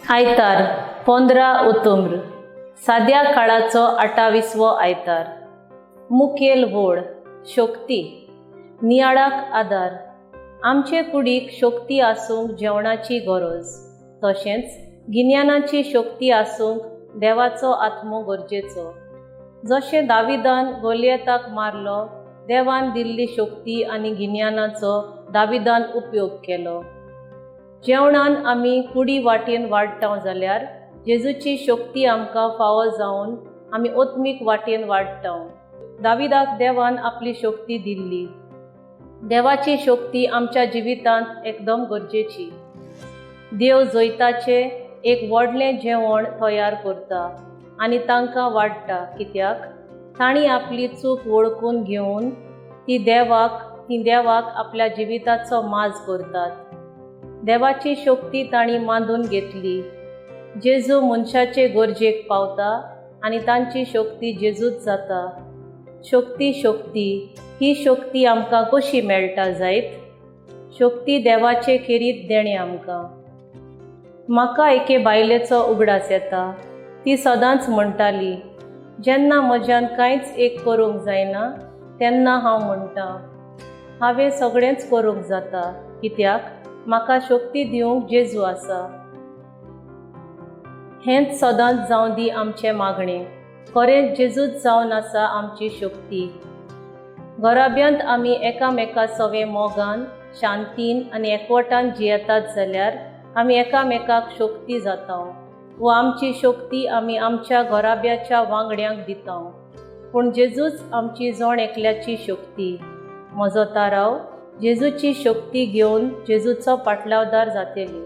आयतार 15 ऑक्टोबर साद्या काळाचो 28वो आयतार। मुखेल व्होड शक्ती नियाळाक आदार। आमचे कुडीक शक्ती आसूंक जेवणाची गरज, तशेंच गिन्यानाची शक्ती आसूंक देवाचो आत्मो गरजेचो। जशें दाविदान गोलियताक मारलो, देवान दिल्ली शक्ती आनी गिन्यानाचो दाविदान उपयोग केलो। जेवणान आमी कुडी वाटेन वाडटाव जाल्यार जेजूची शक्ती आमकां फावो जावन आमी ओत्मीक वाटेन वाडटाव। दाविदाक देवान आपली शक्ती दिल्ली। देवाची शक्ती आमच्या जिवितांत एकदम गरजेची। देव जैताचे एक व्हडलें जेवण तयार करता आनी तांकां वाडटा, कित्याक तांणी आपली चूक वळखून घेवन ती देवाक आपल्या जिविताचो माज करतात। देवाची शक्ती तांणी मांडून घेतली। जेजू मनशाचे गरजेक पावता आनी तांची शक्ती जेजूच जाता। शक्ती ही शक्ती आमकां कशी मेळटा जायत? शक्ती देवाचे खेरीत देणे आमकां। म्हाका एके बायलेचो उगडास येता। ती सदांच म्हणटाली, जेन्ना म्हज्यान कांयच एक करूंक जायना तेन्ना हांव म्हणटां, हांवें सगळेंच करूंक जाता, कित्याक म्हाका शक्ती दिवंक जेजू आसा। हेंच सदांच जावं दी आमचें मागणें। खरेंच जेजूच जावन आसा आमची शक्ती। घराब्यांत आमी एकामेका सवे मोगान, शांतीन आनी एकवटान जियेतात जाल्यार आमी एकामेकाक शक्ती जाताव व आमची शक्ती आमी आमच्या घराब्याच्या वांगड्यांक दिताव। पूण जेजूच आमची जण एकल्याची शक्ती। म्हजो ताराव जेजूची शक्ती घेवन जेजूचो पाटलावदार जातली।